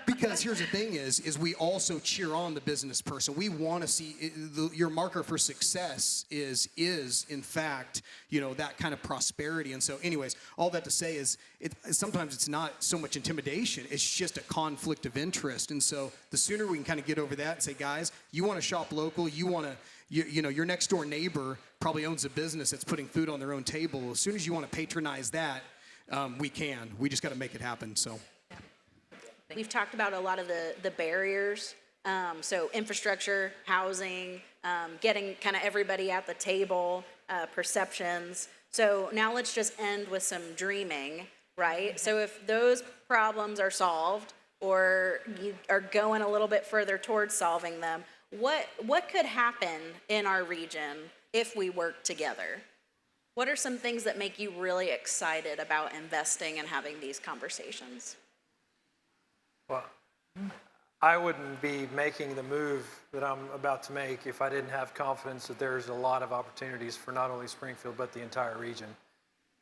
Because here's the thing is we also cheer on the business person. We want to see your marker for success is in fact, that kind of prosperity. And so anyways, all that to say is sometimes it's not so much intimidation. It's just a conflict of interest. And so the sooner we can kind of get over that and say, guys, you want to shop local, you want to, your next door neighbor probably owns a business that's putting food on their own table. As soon as you want to patronize that, we can. We just got to make it happen. So, We've talked about a lot of the barriers. So infrastructure, housing, getting kind of everybody at the table, perceptions. So now let's just end with some dreaming, right? So if those problems are solved, or you are going a little bit further towards solving them, what could happen in our region if we work together? What are some things that make you really excited about investing and having these conversations? Well, I wouldn't be making the move that I'm about to make if I didn't have confidence that there's a lot of opportunities for not only Springfield, but the entire region.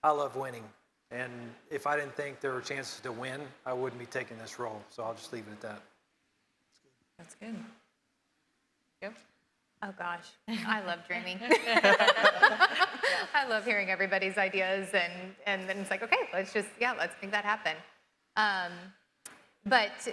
I love winning. And if I didn't think there were chances to win, I wouldn't be taking this role. So I'll just leave it at that. That's good. Yep. Oh gosh, I love dreaming. I love hearing everybody's ideas, and then it's like, okay, let's make that happen. But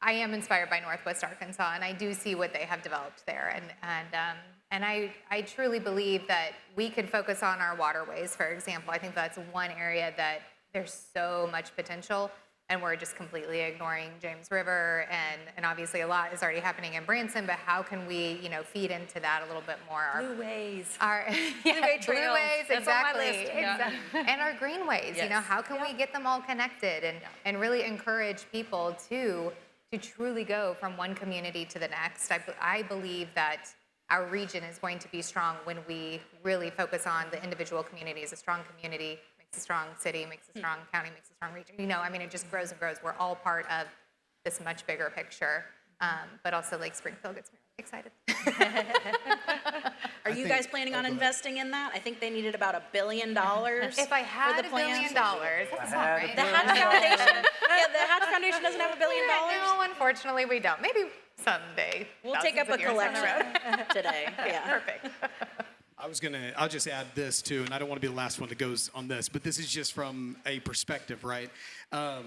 I am inspired by Northwest Arkansas, and I do see what they have developed there, and I truly believe that we could focus on our waterways, for example. I think that's one area that there's so much potential, and we're just completely ignoring James River, and obviously a lot is already happening in Branson, but how can we, feed into that a little bit more? Blue ways. Blueways, That's exactly. on my list. Yeah. And our greenways, Yes. How can we get them all connected and really encourage people to truly go from one community to the next? I believe that our region is going to be strong when we really focus on the individual communities. A strong community makes a strong city, makes a strong county, makes a strong region. It just grows and grows. We're all part of this much bigger picture. But also Lake Springfield gets me really excited. Are you guys planning on investing in that? I think they needed about $1 billion. If I had $1 billion, that's not right. The Hatch Foundation. The Hatch Foundation doesn't have $1 billion. No, unfortunately, we don't. Maybe someday. We'll take up a collection today. Yeah. Perfect. I'll just add this too, and I don't want to be the last one that goes on this, but this is just from a perspective, right? I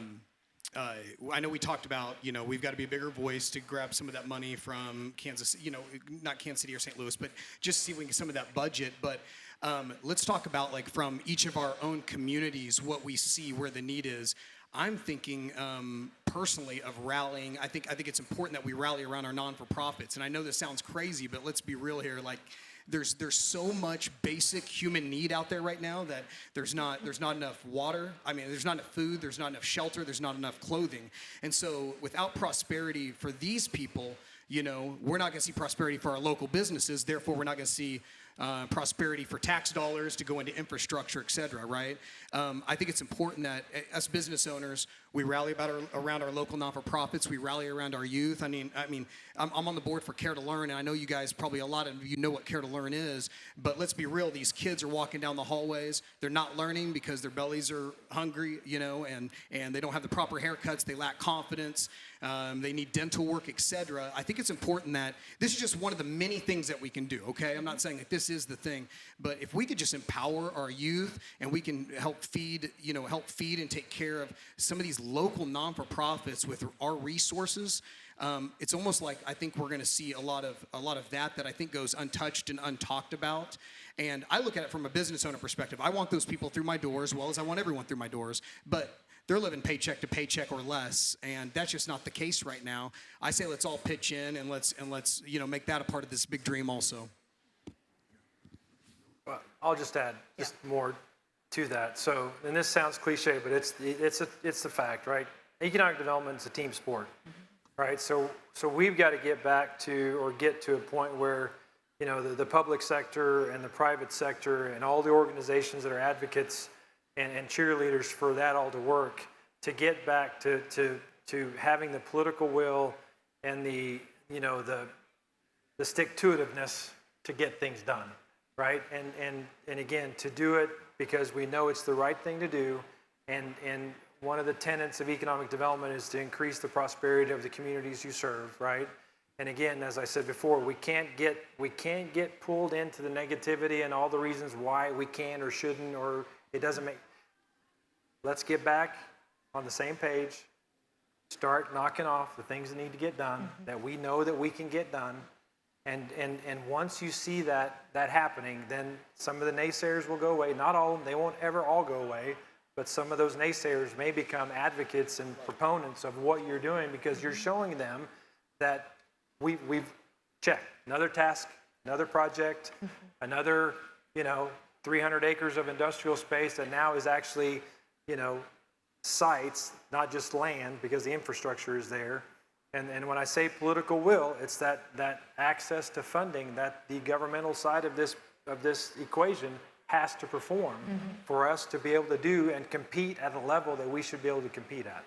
know we talked about, we've got to be a bigger voice to grab some of that money from Kansas, not Kansas City or St. Louis, but just see if we can get some of that budget. But let's talk about, like, from each of our own communities, what we see where the need is. I'm thinking personally of rallying. I think it's important that we rally around our non-for-profits. And I know this sounds crazy, but let's be real here. Like, there's so much basic human need out there right now that there's not enough water. I mean, there's not enough food. There's not enough shelter. There's not enough clothing. And so without prosperity for these people, we're not going to see prosperity for our local businesses. Therefore, we're not going to see prosperity for tax dollars to go into infrastructure, et cetera, right? I think it's important that as business owners, we rally around our local non-for-profits. We rally around our youth. I mean, I'm on the board for Care to Learn, and I know you guys, probably a lot of you know what Care to Learn is, but let's be real. These kids are walking down the hallways. They're not learning because their bellies are hungry, and they don't have the proper haircuts. They lack confidence. They need dental work, et cetera. I think it's important that this is just one of the many things that we can do, okay? I'm not saying that this is the thing. But if we could just empower our youth and we can help feed and take care of some of these local non-for-profits with our resources, it's almost like I think we're going to see a lot of that I think goes untouched and untalked about. And I look at it from a business owner perspective. I want those people through my door as well as I want everyone through my doors. But they're living paycheck to paycheck or less, and that's just not the case right now. I say let's all pitch in and let's make that a part of this big dream also. Well, I'll just add just more to that. So, and this sounds cliche, but it's the fact, right? Economic development is a team sport, right? So we've got to get back to or get to a point where the public sector and the private sector and all the organizations that are advocates and cheerleaders for that all to work to get back to having the political will and the stick-to-itiveness to get things done, right? And again, to do it because we know it's the right thing to do, and one of the tenets of economic development is to increase the prosperity of the communities you serve, right? And again, as I said before, we can't get pulled into the negativity and all the reasons why we can or shouldn't or it doesn't make. Let's get back on the same page. Start knocking off the things that need to get done that we know that we can get done. And once you see that happening, then some of the naysayers will go away. Not all of them, they won't ever all go away, but some of those naysayers may become advocates and proponents of what you're doing because you're showing them that we've checked another task, another project, another 300 acres of industrial space that now is actually sites, not just land, because the infrastructure is there. And when I say political will, it's that access to funding that the governmental side of this equation has to perform for us to be able to do and compete at a level that we should be able to compete at.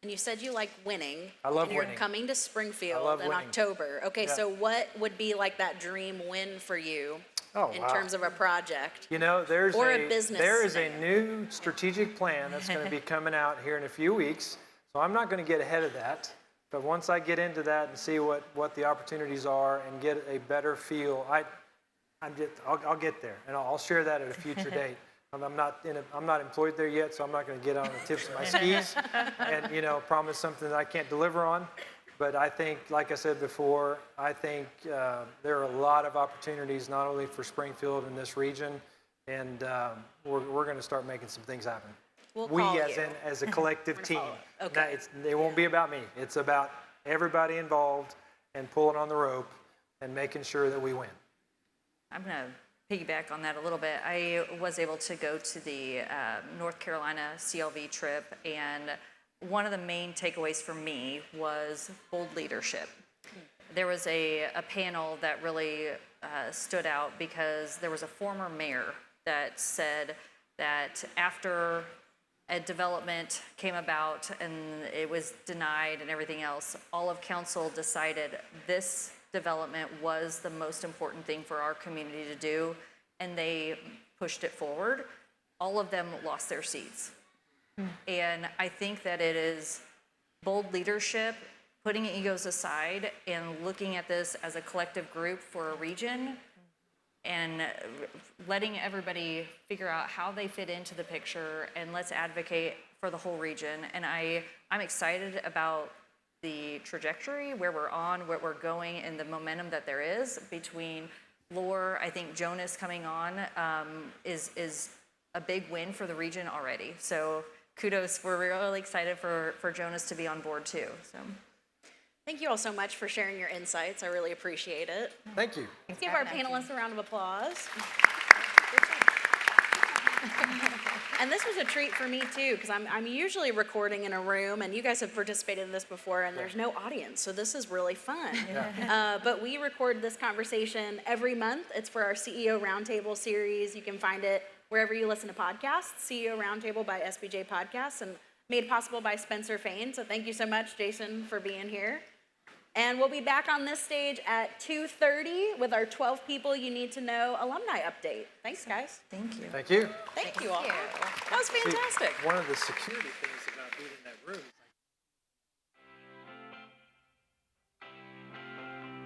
And you said you like winning. I love and you're winning. coming to Springfield in winning. October. Okay, Yeah. so what would be like that dream win for you in wow. terms of a project? There's Or a business there is scenario. a new strategic plan that's going to be coming out here in a few weeks. So I'm not going to get ahead of that. But once I get into that and see what the opportunities are and get a better feel, I'll get there, and I'll share that at a future date. I'm not employed there yet, so I'm not going to get on the tips of my skis and promise something that I can't deliver on. But I think, like I said before, I think there are a lot of opportunities not only for Springfield and this region, and we're going to start making some things happen. We'll call you. As a collective team. Okay. It won't be about me. It's about everybody involved and pulling on the rope and making sure that we win. I'm going to piggyback on that a little bit. I was able to go to the North Carolina CLV trip, and one of the main takeaways for me was bold leadership. There was a panel that really stood out because there was a former mayor that said that after a development came about and it was denied and everything else, all of council decided this development was the most important thing for our community to do, and they pushed it forward. All of them lost their seats. And I think that it is bold leadership, putting egos aside and looking at this as a collective group for a region and letting everybody figure out how they fit into the picture, and let's advocate for the whole region. And I'm excited about the trajectory, where we're on, where we're going, and the momentum that there is between Lore. I think Jonas coming on is a big win for the region already. So kudos, we're really excited for Jonas to be on board too. So. Thank you all so much for sharing your insights. I really appreciate it. Thank you. Let's give our panelists a round of applause. And this was a treat for me too, because I'm usually recording in a room, and you guys have participated in this before, and there's no audience, so this is really fun. But we record this conversation every month. It's for our CEO Roundtable series. You can find it wherever you listen to podcasts, CEO Roundtable by SBJ Podcasts, and made possible by Spencer Fain. So thank you so much, Jason, for being here. And we'll be back on this stage at 2:30 with our 12 People You Need to Know alumni update. Thanks, guys. Thank you. Thank you. Thank you all. That was fantastic. One of the security things